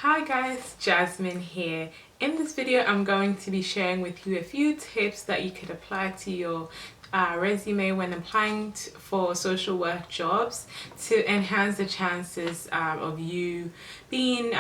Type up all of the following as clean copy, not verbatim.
Hi guys, Jasmine here. In this video I'm going to be sharing with you a few tips that you could apply to your resume when applying for social work jobs to enhance the chances of you being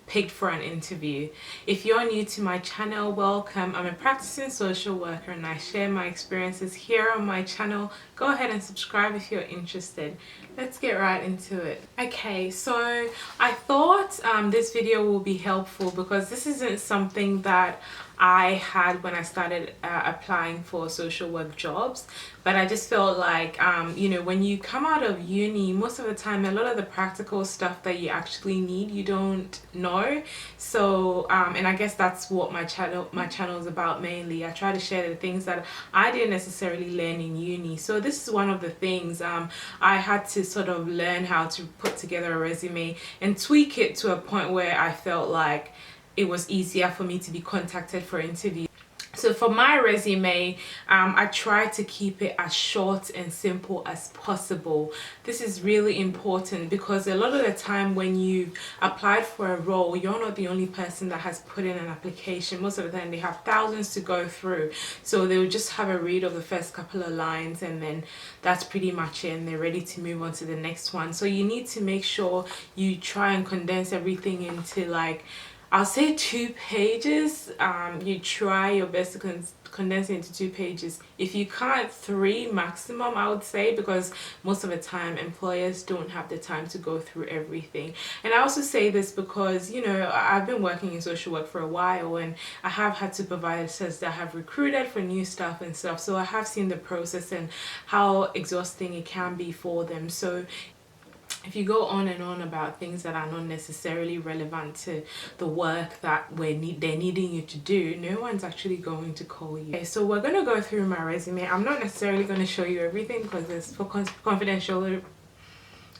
picked for an interview. If you're new to my channel, welcome. I'm a practicing social worker and I share my experiences here on my channel. Go ahead and subscribe if you're interested. Let's get right into it. Okay, so I thought this video will be helpful because this isn't something that I had when I started applying for social work jobs, but I just felt like you know, when you come out of uni, most of the time a lot of the practical stuff that you actually need you don't know. So and I guess that's what my channel is about mainly. I try to share the things that I didn't necessarily learn in uni. So this is one of the things I had to sort of learn how to put together a resume and tweak it to a point where I felt like it was easier for me to be contacted for interviews. So for my resume, I try to keep it as short and simple as possible. This is really important because a lot of the time when you've applied for a role, you're not the only person that has put in an application. Most of the time they have thousands to go through. So they will just have a read of the first couple of lines and then that's pretty much it and they're ready to move on to the next one. So you need to make sure you try and condense everything into, like, I'll say 2 pages. You try your best to condense it into 2 pages. If you can't, 3 maximum, I would say, because most of the time employers don't have the time to go through everything. And I also say this because, you know, I've been working in social work for a while and I have had supervisors that have recruited for new staff and stuff. So I have seen the process and how exhausting it can be for them. So if you go on and on about things that are not necessarily relevant to the work that they're needing you to do, no one's actually going to call you. Okay, so we're going to go through my resume. I'm not necessarily going to show you everything because it's for confidentiality.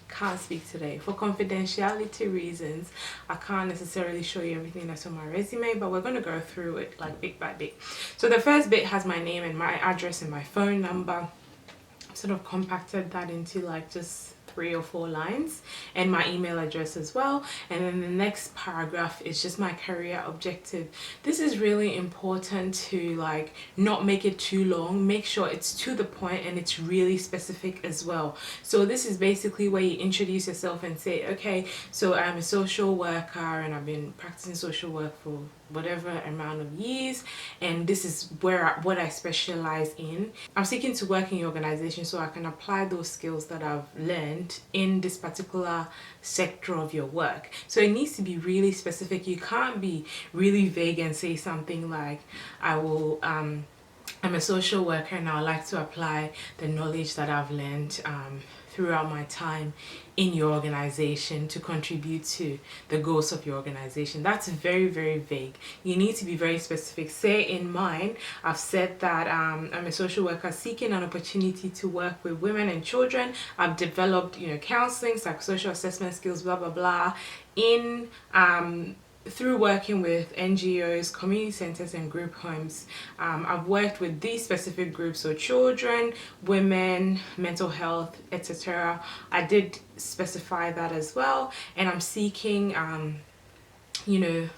Can't speak today. For confidentiality reasons, I can't necessarily show you everything that's on my resume, but we're going to go through it like bit by bit. So the first bit has my name and my address and my phone number. I've sort of compacted that into like just 3 or 4 lines, and my email address as well. And then the next paragraph is just my career objective. This is really important to, like, not make it too long. Make sure it's to the point and it's really specific as well. So this is basically where you introduce yourself and say, okay, so I'm a social worker and I've been practicing social work for whatever amount of years, and this is what I specialize in. I'm seeking to work in your organization so I can apply those skills that I've learned in this particular sector of your work. So it needs to be really specific. You can't be really vague and say something like, I'm a social worker and I would like to apply the knowledge that I've learned throughout my time in your organization to contribute to the goals of your organization. That's very, very vague. You need to be very specific. Say in mine, I've said that I'm a social worker seeking an opportunity to work with women and children. I've developed, you know, counseling, psychosocial assessment skills, blah, blah, blah, in through working with NGOs, community centers and group homes. I've worked with these specific groups, so children, women, mental health, etc. I did specify that as well, and I'm seeking you know,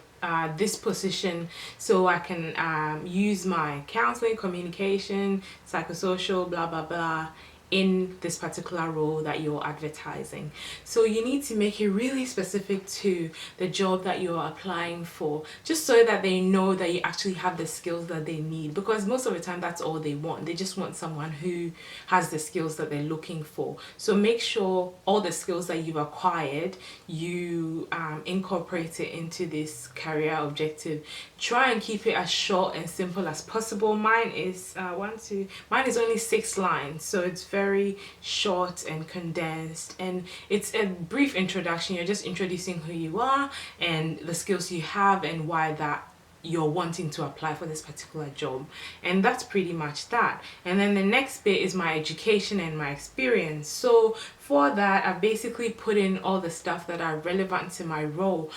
this position so I can use my counseling, communication, psychosocial, blah blah blah in this particular role that you're advertising. So you need to make it really specific to the job that you're applying for, just so that they know that you actually have the skills that they need, because most of the time that's all they want. They just want someone who has the skills that they're looking for. So make sure all the skills that you've acquired, you incorporate it into this career objective. Try and keep it as short and simple as possible. Mine is mine is only 6 lines, so it's very short and condensed, and it's a brief introduction. You're just introducing who you are and the skills you have and why that you're wanting to apply for this particular job, and that's pretty much that. And then the next bit is my education and my experience. So for that, I've basically put in all the stuff that are relevant to my role.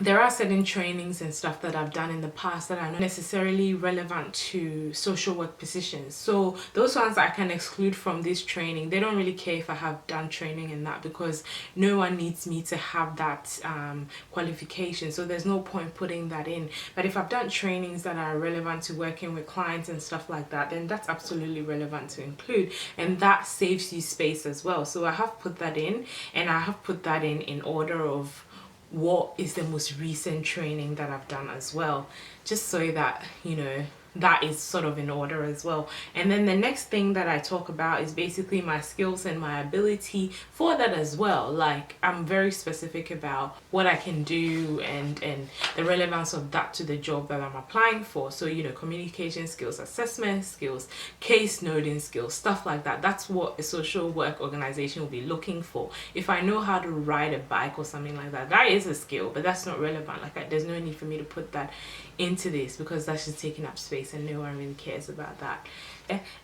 there are certain trainings and stuff that I've done in the past that are not necessarily relevant to social work positions. So those ones I can exclude from this training. They don't really care if I have done training in that, because no one needs me to have that qualification. So there's no point putting that in. But if I've done trainings that are relevant to working with clients and stuff like that, then that's absolutely relevant to include. And that saves you space as well. So I have put that in, and I have put that in order of what is the most recent training that I've done as well, just so that you know that is sort of in order as well. And then the next thing that I talk about is basically my skills and my ability for that as well. Like, I'm very specific about what I can do and the relevance of that to the job that I'm applying for. So, you know, communication skills, assessment skills, case noting skills, stuff like that. That's what a social work organization will be looking for. If I know how to ride a bike or something like that, that is a skill, but that's not relevant. Like, there's no need for me to put that into this, because that's just taking up space and no one really cares about that.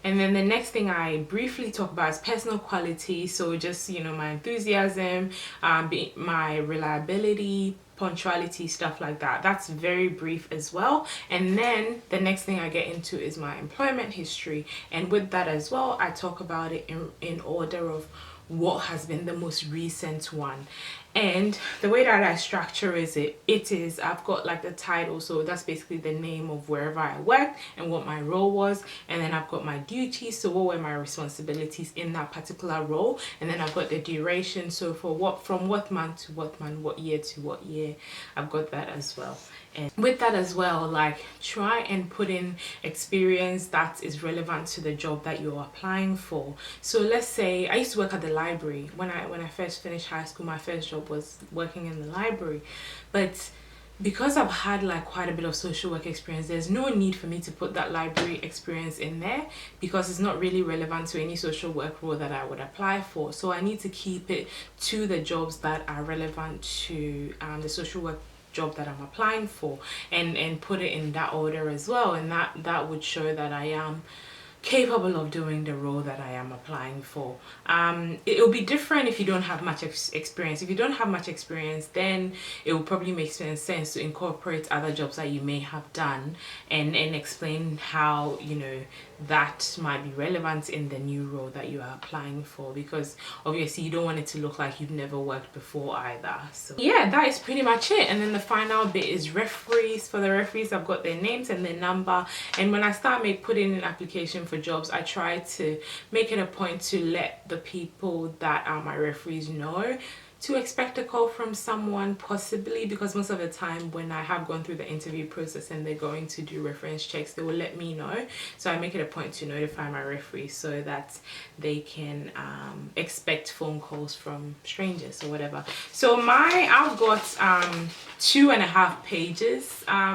And then the next thing I briefly talk about is personal quality. So just, you know, my enthusiasm, my reliability, punctuality, stuff like that. That's very brief as well. And then the next thing I get into is my employment history, and with that as well I talk about it in order of what has been the most recent one. And the way that I structure is I've got like the title, so that's basically the name of wherever I worked and what my role was, and then I've got my duties, so what were my responsibilities in that particular role, and then I've got the duration, so from what month to what month, what year to what year, I've got that as well. And with that as well, like, try and put in experience that is relevant to the job that you're applying for. So let's say I used to work at the library. When I first finished high school, my first job was working in the library. But because I've had like quite a bit of social work experience, there's no need for me to put that library experience in there, because it's not really relevant to any social work role that I would apply for. So I need to keep it to the jobs that are relevant to the social work job that I'm applying for, and put it in that order as well, and that would show that I am capable of doing the role that I am applying for. It'll be different if you don't have much experience. If you don't have much experience, then it will probably make sense to incorporate other jobs that you may have done, and explain how, you know, that might be relevant in the new role that you are applying for, because obviously you don't want it to look like you've never worked before either. So yeah, that is pretty much it. And then the final bit is referees. For the referees, I've got their names and their number, and when I start putting in an application for jobs, I try to make it a point to let the people that are my referees know to expect a call from someone, possibly, because most of the time when I have gone through the interview process and they're going to do reference checks, they will let me know. So I make it a point to notify my referee so that they can expect phone calls from strangers or whatever. So I've got 2.5 pages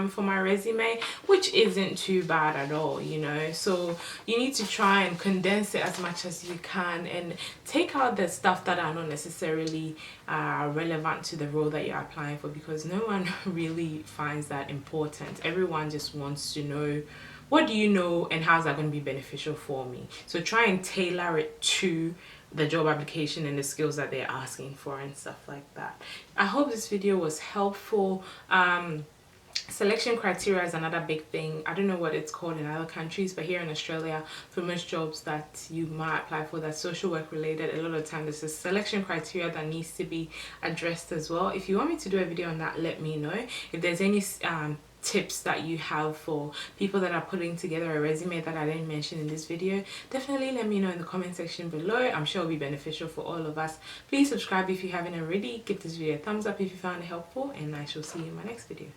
for my resume, which isn't too bad at all, you know. So you need to try and condense it as much as you can, and take out the stuff that are not necessarily relevant to the role that you're applying for, because no one really finds that important. Everyone just wants to know, what do you know and how's that going to be beneficial for me? So try and tailor it to the job application and the skills that they're asking for and stuff like that. I hope this video was helpful. Selection criteria is another big thing. I don't know what it's called in other countries, but here in Australia, for most jobs that you might apply for that's social work related, a lot of time there's a selection criteria that needs to be addressed as well. If you want me to do a video on that, let me know. If there's any tips that you have for people that are putting together a resume that I didn't mention in this video, definitely let me know in the comment section below. I'm sure it'll be beneficial for all of us. Please subscribe if you haven't already. Give this video a thumbs up if you found it helpful, and I shall see you in my next video.